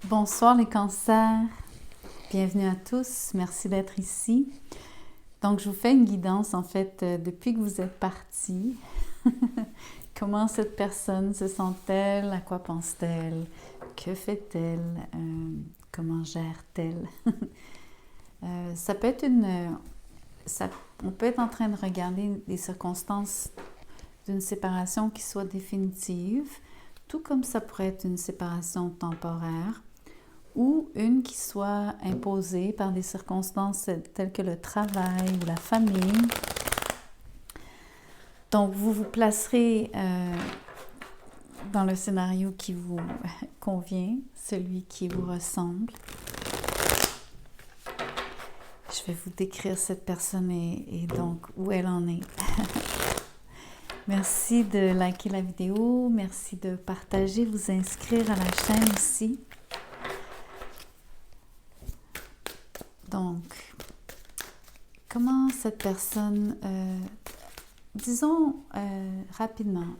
Bonsoir les cancers, bienvenue à tous, merci d'être ici. Donc je vous fais une guidance en fait depuis que vous êtes partis. Comment cette personne se sent-elle, à quoi pense-t-elle, que fait-elle, comment gère-t-elle. Ça peut être on peut être en train de regarder des circonstances d'une séparation qui soit définitive, tout comme ça pourrait être une séparation temporaire, ou une qui soit imposée par des circonstances telles que le travail ou la famille. Donc, vous vous placerez dans le scénario qui vous convient, celui qui vous ressemble. Je vais vous décrire cette personne et donc où elle en est. Merci de liker la vidéo, merci de partager, vous inscrire à la chaîne aussi. Donc, comment cette personne, disons rapidement,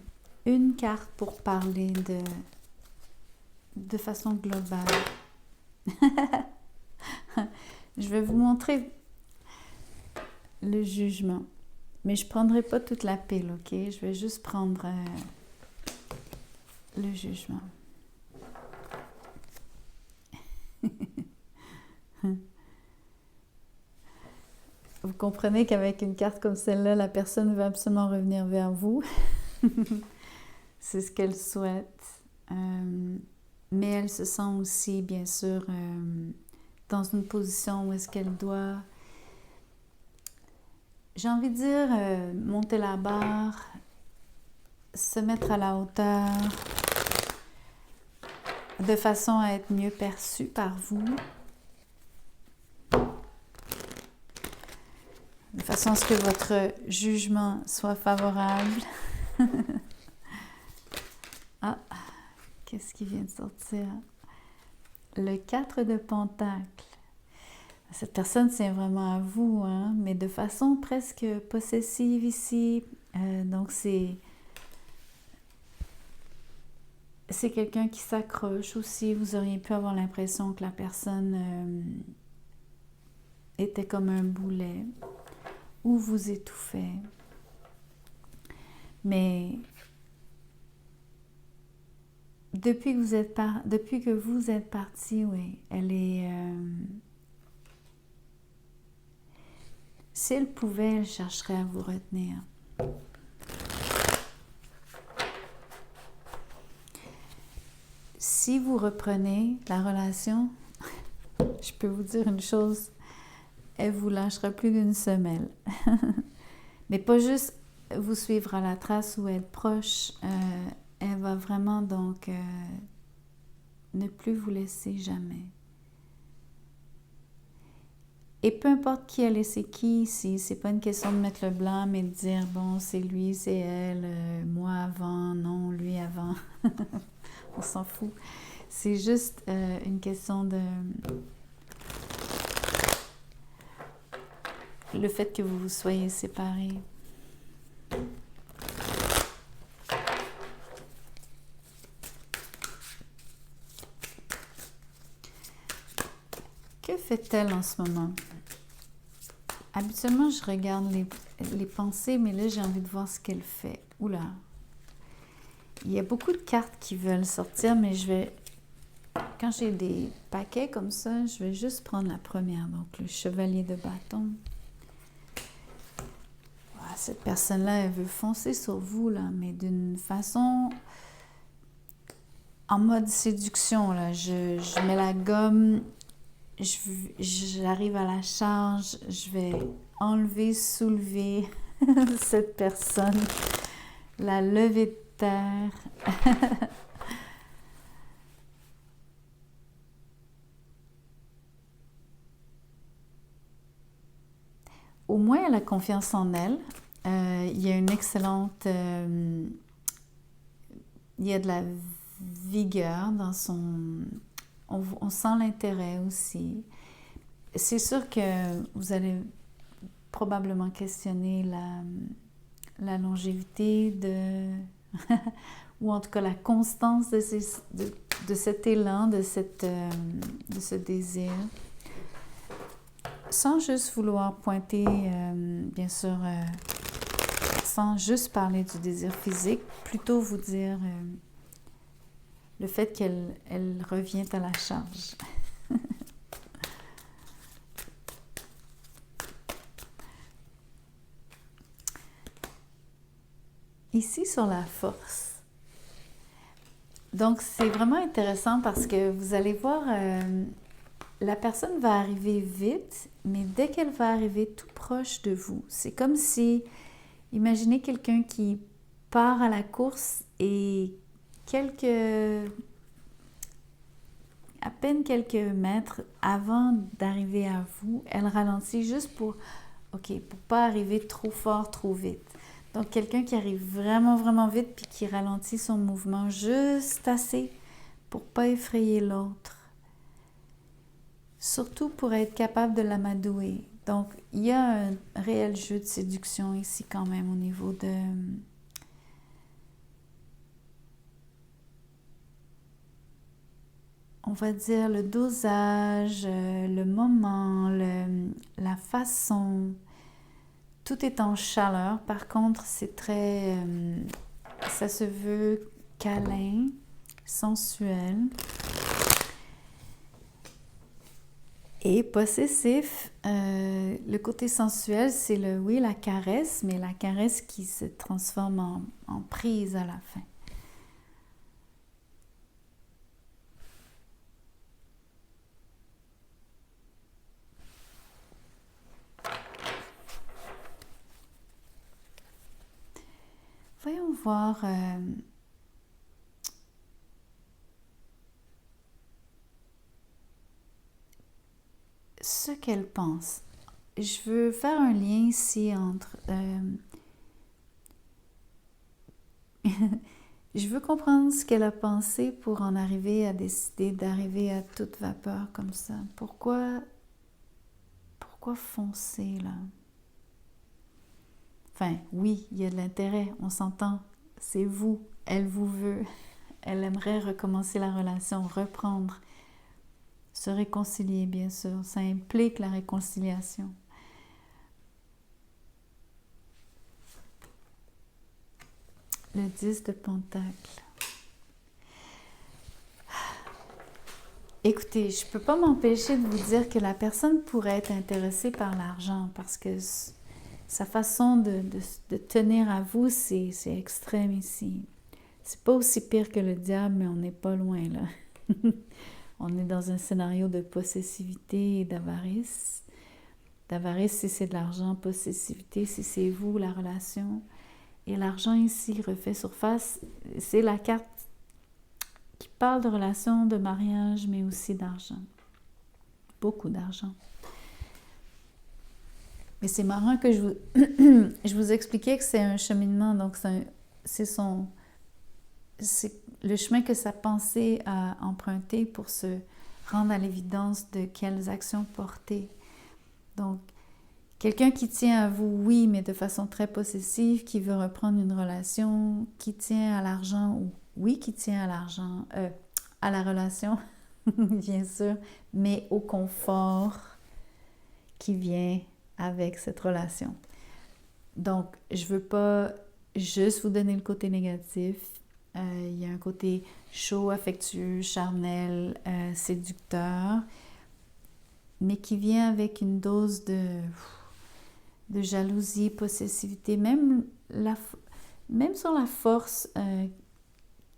une carte pour parler de façon globale. Je vais vous montrer le jugement, mais je ne prendrai pas toute la pile, ok? Je vais juste prendre le jugement. Vous comprenez qu'avec une carte comme celle-là, la personne veut absolument revenir vers vous. C'est ce qu'elle souhaite. Mais elle se sent aussi, bien sûr, dans une position où est-ce qu'elle doit, j'ai envie de dire, monter la barre, se mettre à la hauteur, de façon à être mieux perçue par vous. De façon à ce que votre jugement soit favorable. Ah, qu'est-ce qui vient de sortir? Le 4 de Pentacles. Cette personne tient vraiment à vous, hein, mais de façon presque possessive ici. Donc c'est quelqu'un qui s'accroche aussi. Vous auriez pu avoir l'impression que la personne était comme un boulet ou vous étouffait. Mais depuis que vous êtes parti, oui, elle est... si elle pouvait, elle chercherait à vous retenir. Si vous reprenez la relation, je peux vous dire une chose, elle vous lâchera plus d'une semelle. Mais pas juste vous suivre à la trace ou être proche, elle va vraiment donc ne plus vous laisser jamais. Et peu importe qui elle est, c'est qui, si c'est pas une question de mettre le blanc, mais de dire, bon, c'est lui, c'est elle, moi avant, non, lui avant, on s'en fout. C'est juste une question de... le fait que vous vous soyez séparés. Que fait-elle en ce moment? Habituellement, je regarde les pensées, mais là, j'ai envie de voir ce qu'elle fait. Oula! Il y a beaucoup de cartes qui veulent sortir, mais quand j'ai des paquets comme ça, je vais juste prendre la première. Donc, le chevalier de bâton. Voilà, cette personne-là, elle veut foncer sur vous, là, mais d'une façon... en mode séduction, là. Je mets la gomme... J'arrive à la charge, je vais enlever, soulever cette personne, la lever de terre. Au moins, elle a confiance en elle. Il y a une excellente... il y a de la vigueur dans son... On sent l'intérêt aussi. C'est sûr que vous allez probablement questionner la longévité ou en tout cas la constance de cet élan, de ce désir, sans juste vouloir pointer, bien sûr, sans juste parler du désir physique, plutôt vous dire le fait qu'elle revient à la charge. Ici, sur la force. Donc, c'est vraiment intéressant parce que vous allez voir, la personne va arriver vite, mais dès qu'elle va arriver tout proche de vous, c'est comme si, imaginez quelqu'un qui part à la course et à peine quelques mètres avant d'arriver à vous, elle ralentit juste pour pas arriver trop fort, trop vite. Donc, quelqu'un qui arrive vraiment, vraiment vite puis qui ralentit son mouvement juste assez pour pas effrayer l'autre. Surtout pour être capable de l'amadouer. Donc, il y a un réel jeu de séduction ici quand même au niveau de... On va dire le dosage, le moment, la façon... Tout est en chaleur. Par contre, c'est très... ça se veut câlin, sensuel et possessif. Le côté sensuel, c'est la caresse, mais la caresse qui se transforme en prise à la fin. Voyons voir ce qu'elle pense. Je veux faire un lien ici entre... je veux comprendre ce qu'elle a pensé pour en arriver à décider d'arriver à toute vapeur comme ça. Pourquoi foncer là? Enfin, oui, il y a de l'intérêt, on s'entend. C'est vous, elle vous veut. Elle aimerait recommencer la relation, reprendre, se réconcilier, bien sûr. Ça implique la réconciliation. Le 10 de Pentacle. Écoutez, je ne peux pas m'empêcher de vous dire que la personne pourrait être intéressée par l'argent parce que sa façon de tenir à vous, c'est extrême ici. C'est pas aussi pire que le diable, mais on n'est pas loin, là. On est dans un scénario de possessivité et d'avarice. D'avarice si c'est de l'argent, possessivité si c'est vous, la relation. Et l'argent ici refait surface. C'est la carte qui parle de relation, de mariage, mais aussi d'argent. Beaucoup d'argent. Mais c'est marrant que je vous expliquais que c'est un cheminement, donc c'est le chemin que sa pensée a emprunté pour se rendre à l'évidence de quelles actions porter. Donc, quelqu'un qui tient à vous, oui, mais de façon très possessive, qui veut reprendre une relation, qui tient à l'argent, ou oui, qui tient à l'argent, à la relation, bien sûr, mais au confort qui vient avec cette relation. Donc, je ne veux pas juste vous donner le côté négatif. Il y a un côté chaud, affectueux, charnel, séducteur, mais qui vient avec une dose de jalousie, possessivité, même sur la force,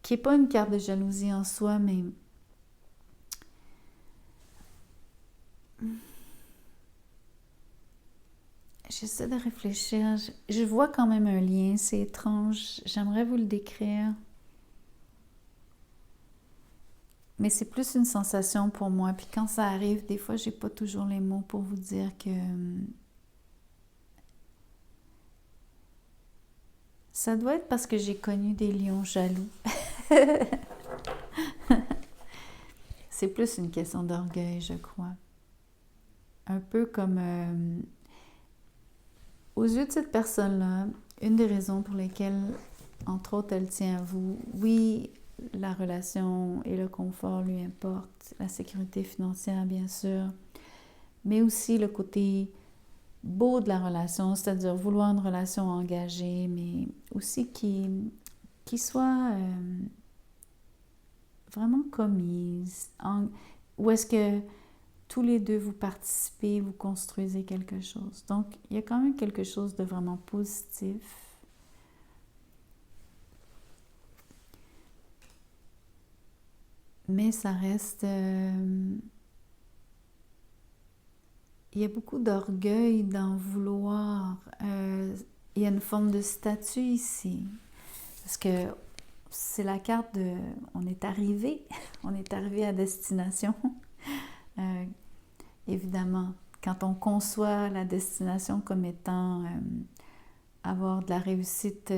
qui n'est pas une carte de jalousie en soi, mais j'essaie de réfléchir. Je vois quand même un lien, c'est étrange. J'aimerais vous le décrire. Mais c'est plus une sensation pour moi. Puis quand ça arrive, des fois, j'ai pas toujours les mots pour vous dire que ça doit être parce que j'ai connu des lions jaloux. C'est plus une question d'orgueil, je crois. Un peu comme... aux yeux de cette personne-là, une des raisons pour lesquelles entre autres, elle tient à vous. Oui, la relation et le confort lui importent, la sécurité financière, bien sûr, mais aussi le côté beau de la relation, c'est-à-dire vouloir une relation engagée, mais aussi qui soit vraiment commise, où est-ce que tous les deux vous participez, vous construisez quelque chose. Donc, il y a quand même quelque chose de vraiment positif. Mais ça reste... il y a beaucoup d'orgueil d'en vouloir. Il y a une forme de statut ici. Parce que c'est la carte de... On est arrivé. On est arrivé à destination. Évidemment, quand on conçoit la destination comme étant avoir de la réussite,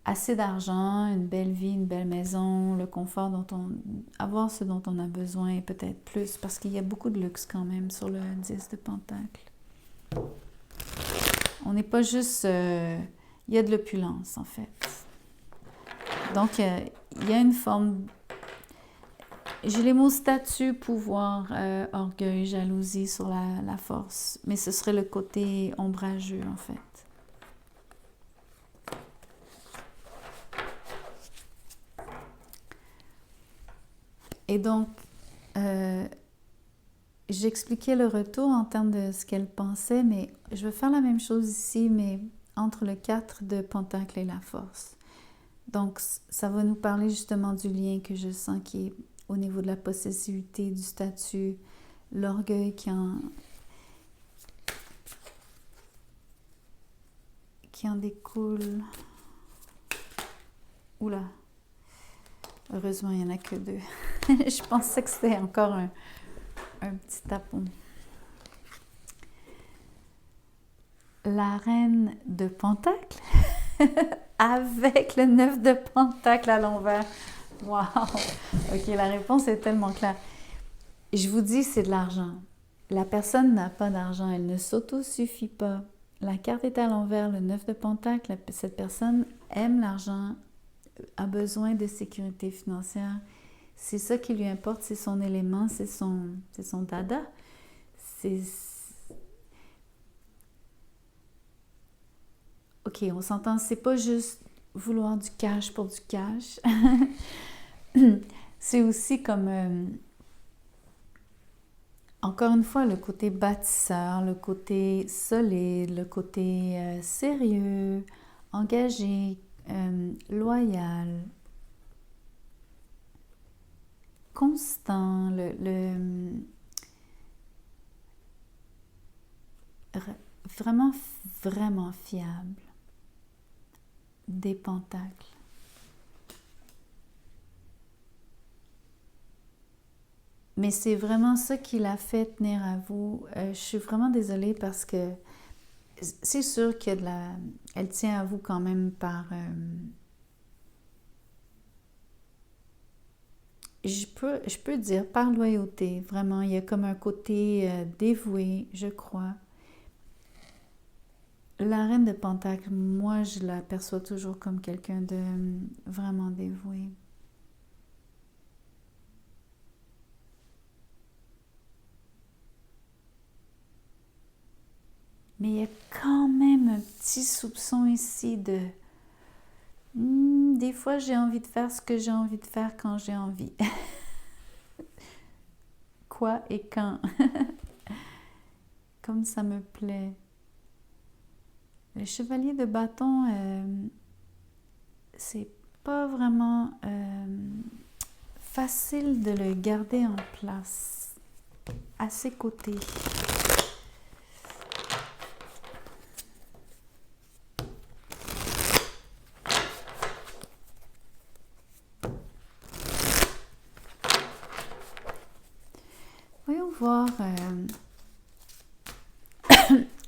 assez d'argent, une belle vie, une belle maison, le confort avoir ce dont on a besoin et peut-être plus, parce qu'il y a beaucoup de luxe quand même sur le 10 de Pentacle. On n'est pas juste... il y a de l'opulence en fait. Donc, il y a une forme... J'ai les mots statut, pouvoir, orgueil, jalousie sur la force. Mais ce serait le côté ombrageux, en fait. Et donc, j'expliquais le retour en termes de ce qu'elle pensait, mais je vais faire la même chose ici, mais entre le 4 de Pentacle et la force. Donc, ça va nous parler justement du lien que je sens qui est au niveau de la possessivité, du statut, l'orgueil qui en découle. Oula! Heureusement, il n'y en a que 2. Je pensais que c'était encore un petit tapon. La reine de Pentacle avec le 9 de Pentacle à l'envers. Wow! Ok, la réponse est tellement claire. Je vous dis, c'est de l'argent. La personne n'a pas d'argent, elle ne s'auto-suffit pas. La carte est à l'envers, le 9 de Pentacle. Cette personne aime l'argent, a besoin de sécurité financière. C'est ça qui lui importe, c'est son élément, c'est son dada. Ok, on s'entend, c'est pas juste vouloir du cash pour du cash. C'est aussi comme, encore une fois, le côté bâtisseur, le côté solide, le côté sérieux, engagé, loyal, constant, vraiment, vraiment fiable. Des pentacles. Mais c'est vraiment ça qui l'a fait tenir à vous. Je suis vraiment désolée parce que c'est sûr qu'il y a de la... Elle tient à vous quand même par... Je peux dire par loyauté, vraiment. Il y a comme un côté dévoué, je crois. La reine de Pentacle, moi, je la perçois toujours comme quelqu'un de vraiment dévoué. Mais il y a quand même un petit soupçon ici de... des fois, j'ai envie de faire ce que j'ai envie de faire quand j'ai envie. Quoi et quand. Comme ça me plaît. Le chevalier de bâton, c'est pas vraiment facile de le garder en place à ses côtés. Voyons voir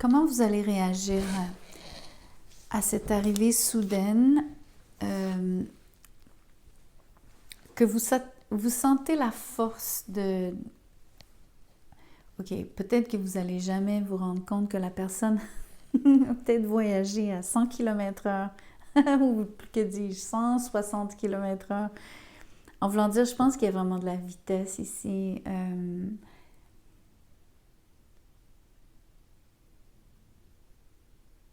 comment vous allez réagir à cette arrivée soudaine, que vous sentez la force de... Ok, peut-être que vous n'allez jamais vous rendre compte que la personne a peut-être voyagé à 100 km/h ou que dis-je, 160 km/h. En voulant dire, je pense qu'il y a vraiment de la vitesse ici.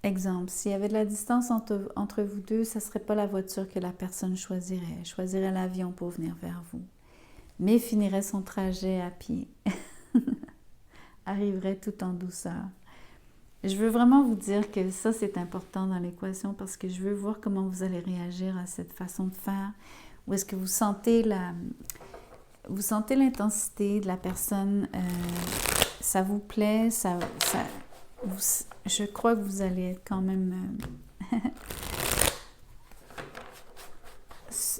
Exemple, s'il y avait de la distance entre vous deux, ce ne serait pas la voiture que la personne choisirait. Elle choisirait l'avion pour venir vers vous, mais finirait son trajet à pied. Arriverait tout en douceur. Je veux vraiment vous dire que ça, c'est important dans l'équation parce que je veux voir comment vous allez réagir à cette façon de faire. Ou est-ce que vous sentez l'intensité de la personne, ça vous plaît, je crois que vous allez être quand même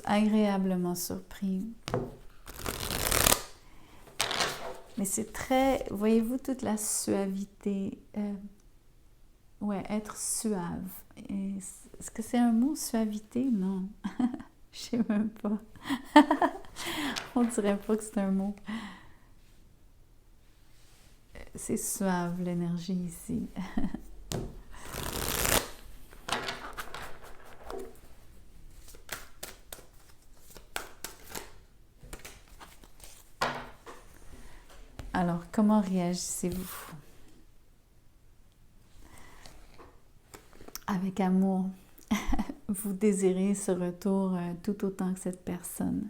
agréablement surpris. Mais c'est très, voyez-vous, toute la suavité. Ouais, être suave. Est-ce que c'est un mot, suavité? Non. Je sais même pas. On dirait pas que c'est un mot. C'est suave, l'énergie ici. Alors, comment réagissez-vous? Avec amour. Vous désirez ce retour tout autant que cette personne.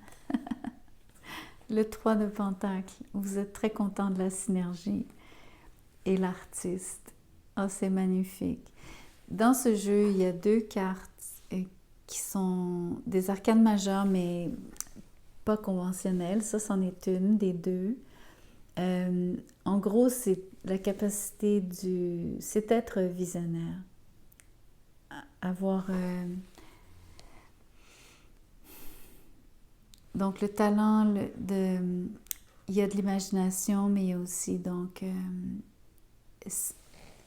Le 3 de Pentacle. Vous êtes très content de la synergie. Et l'artiste. Oh, c'est magnifique. Dans ce jeu, il y a 2 cartes qui sont des arcanes majeures, mais pas conventionnelles. Ça, c'en est une des 2. En gros, c'est la capacité c'est être visionnaire. Avoir... donc, le talent il y a de l'imagination, mais il y a aussi, donc...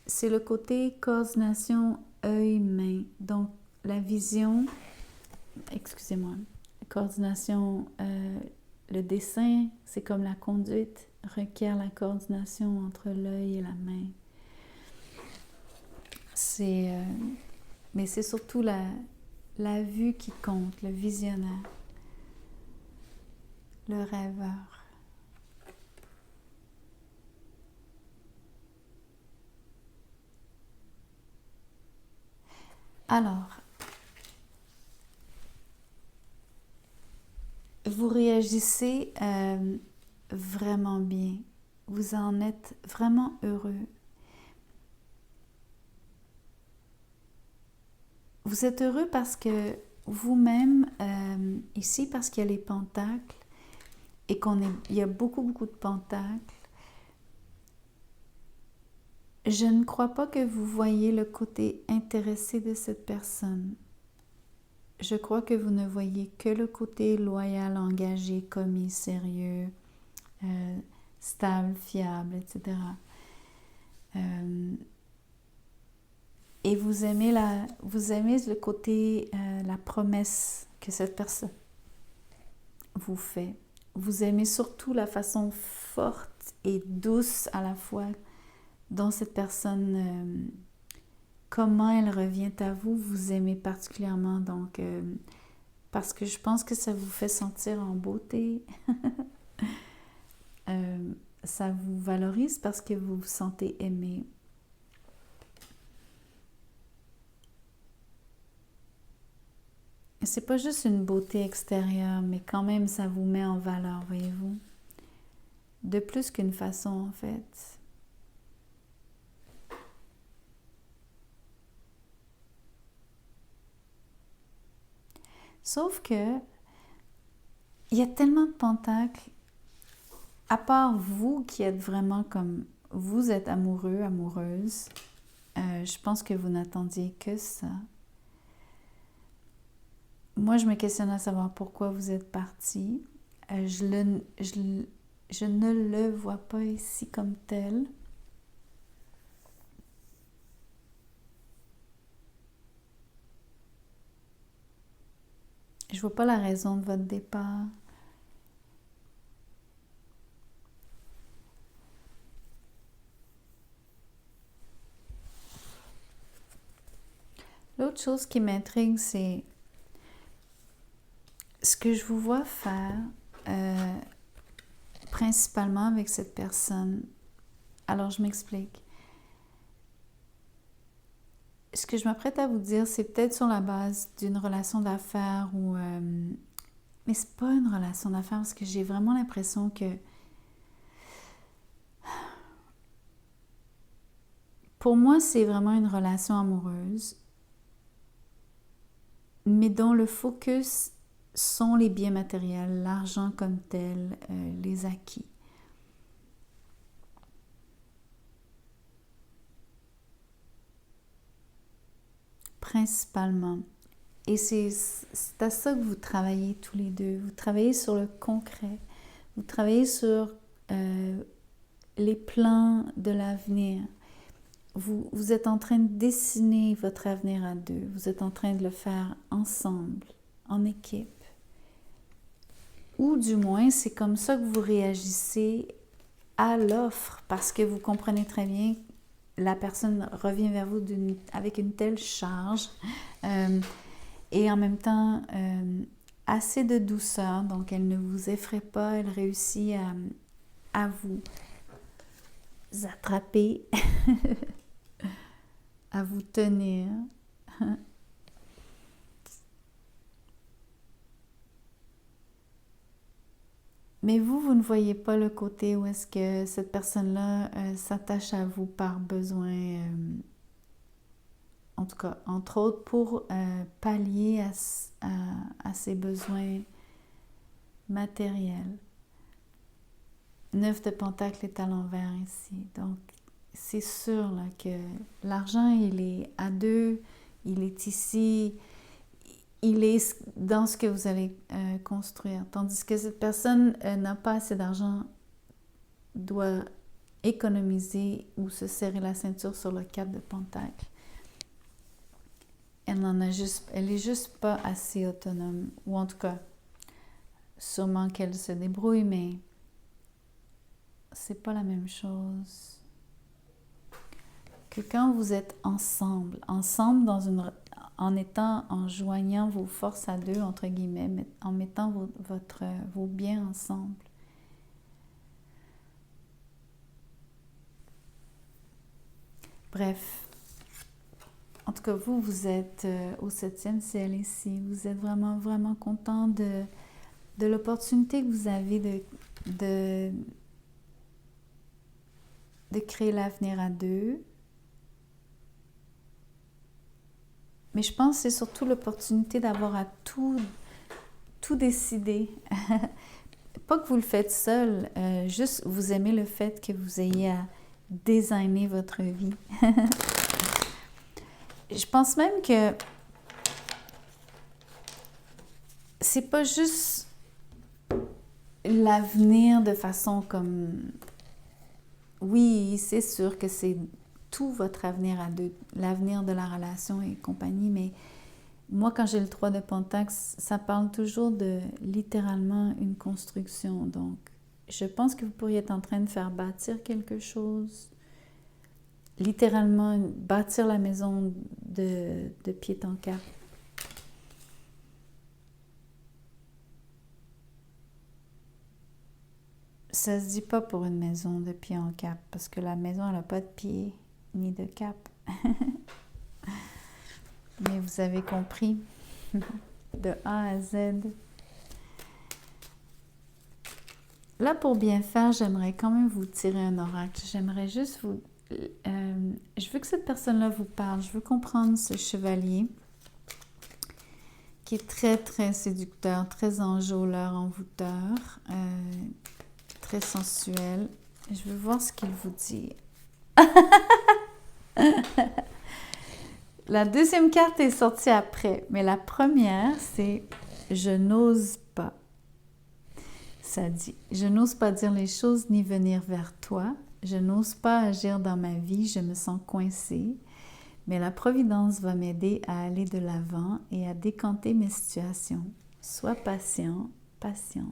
c'est le côté coordination œil-main. Donc, la vision... Excusez-moi. Coordination... le dessin, c'est comme la conduite, requiert la coordination entre l'œil et la main. Mais c'est surtout la vue qui compte, le visionnaire, le rêveur. Alors, vous réagissez vraiment bien. Vous en êtes vraiment heureux. Vous êtes heureux parce que vous-même, ici, parce qu'il y a les pentacles et il y a beaucoup, beaucoup de pentacles, je ne crois pas que vous voyez le côté intéressé de cette personne. Je crois que vous ne voyez que le côté loyal, engagé, commis, sérieux, stable, fiable, etc. Et vous aimez le côté, la promesse que cette personne vous fait. Vous aimez surtout la façon forte et douce à la fois dont cette personne, comment elle revient à vous, vous aimez particulièrement. Donc, parce que je pense que ça vous fait sentir en beauté. Ça vous valorise parce que vous vous sentez aimé. C'est pas juste une beauté extérieure, mais quand même, ça vous met en valeur, voyez-vous. De plus qu'une façon, en fait. Sauf que, il y a tellement de pentacles, à part vous qui êtes vraiment comme, vous êtes amoureux, amoureuse, je pense que vous n'attendiez que ça. Moi, je me questionne à savoir pourquoi vous êtes parti. Je ne le vois pas ici comme tel. Je vois pas la raison de votre départ. L'autre l'autre chose qui m'intrigue, c'est ce que je vous vois faire principalement avec cette personne. Alors, je m'explique. Ce que je m'apprête à vous dire, c'est peut-être sur la base d'une relation d'affaires ou... mais c'est pas une relation d'affaires parce que j'ai vraiment l'impression que... Pour moi, c'est vraiment une relation amoureuse, mais dont le focus sont les biens matériels, l'argent comme tel, les acquis. Principalement. Et c'est à ça que vous travaillez tous les deux. Vous travaillez sur le concret. Vous travaillez sur les plans de l'avenir. Vous êtes en train de dessiner votre avenir à deux. Vous êtes en train de le faire ensemble, en équipe. Ou du moins, c'est comme ça que vous réagissez à l'offre, parce que vous comprenez très bien la personne revient vers vous avec une telle charge et en même temps assez de douceur, donc elle ne vous effraie pas, elle réussit à vous attraper, à vous tenir. Mais vous ne voyez pas le côté où est-ce que cette personne-là s'attache à vous par besoin, en tout cas, entre autres, pour pallier à ses besoins matériels. 9 de Pentacle est à l'envers ici. Donc, c'est sûr là, que l'argent, il est à deux, il est ici, il est dans ce que vous allez construire. Tandis que cette personne n'a pas assez d'argent, doit économiser ou se serrer la ceinture sur le 4 de Pentacle. Elle est juste pas assez autonome. Ou en tout cas, sûrement qu'elle se débrouille, mais c'est pas la même chose que quand vous êtes ensemble en joignant vos forces à deux, entre guillemets, en mettant vos biens ensemble. Bref, en tout cas, vous êtes au 7e ciel ici. Vous êtes vraiment, vraiment content de l'opportunité que vous avez de créer l'avenir à deux. Mais je pense que c'est surtout l'opportunité d'avoir à tout décider. Pas que vous le faites seul, juste vous aimez le fait que vous ayez à designer votre vie. Je pense même que c'est pas juste l'avenir de façon comme... Oui, c'est sûr que c'est tout votre avenir à deux, l'avenir de la relation et compagnie, mais moi, quand j'ai le 3 de Pentacle, ça parle toujours de littéralement une construction. Donc, je pense que vous pourriez être en train de faire bâtir quelque chose, littéralement bâtir la maison de pied en cap. Ça se dit pas pour une maison de pied en cap, parce que la maison, elle n'a pas de pied ni de cap. Mais vous avez compris, de A à Z. Là, pour bien faire, j'aimerais quand même vous tirer un oracle. J'aimerais juste vous... je veux que cette personne-là vous parle. Je veux comprendre ce chevalier qui est très, très séducteur, très enjôleur, envoûteur, très sensuel. Je veux voir ce qu'il vous dit. La deuxième carte est sortie après, mais la première, c'est « Je n'ose pas ». Ça dit « Je n'ose pas dire les choses ni venir vers toi. Je n'ose pas agir dans ma vie, je me sens coincée. Mais la Providence va m'aider à aller de l'avant et à décanter mes situations. Sois patient, patiente. »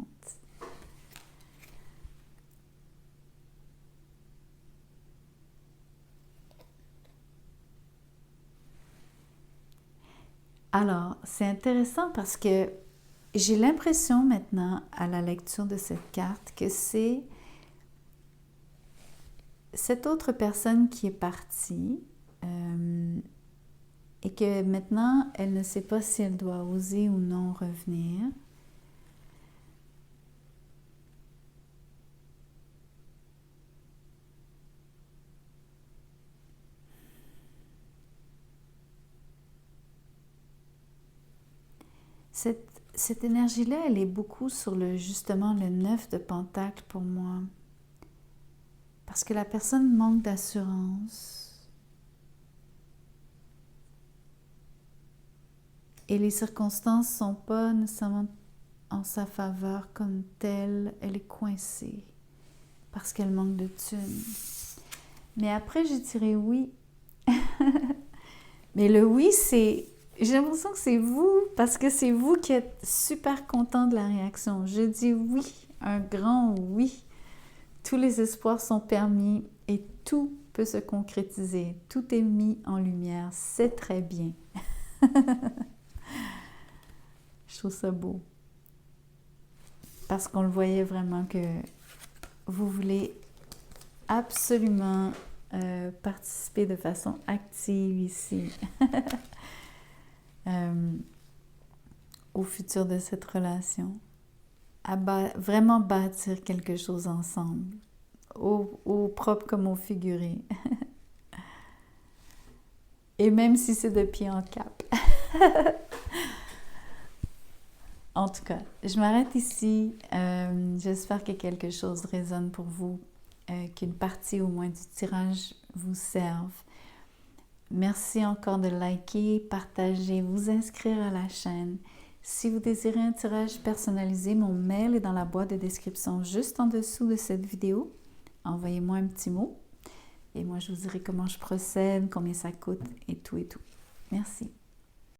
Alors, c'est intéressant parce que j'ai l'impression maintenant, à la lecture de cette carte, que c'est cette autre personne qui est partie et que maintenant, elle ne sait pas si elle doit oser ou non revenir. Cette énergie-là, elle est beaucoup sur justement le 9 de Pentacle pour moi. Parce que la personne manque d'assurance. Et les circonstances ne sont pas nécessairement en sa faveur comme telle. Elle est coincée parce qu'elle manque de thunes. Mais après, je dirais oui. Mais le oui, c'est... J'ai l'impression que c'est vous, parce que c'est vous qui êtes super content de la réaction. Je dis oui, un grand oui. Tous les espoirs sont permis et tout peut se concrétiser. Tout est mis en lumière. C'est très bien. Je trouve ça beau. Parce qu'on le voyait vraiment que vous voulez absolument participer de façon active ici. Au futur de cette relation, à vraiment bâtir quelque chose ensemble, au propre comme au figuré. Et même si c'est de pied en cap. En tout cas, je m'arrête ici. J'espère que quelque chose résonne pour vous, qu'une partie au moins du tirage vous serve. Merci encore de liker, partager, vous inscrire à la chaîne. Si vous désirez un tirage personnalisé, mon mail est dans la boîte de description juste en dessous de cette vidéo. Envoyez-moi un petit mot et moi je vous dirai comment je procède, combien ça coûte et tout et tout. Merci.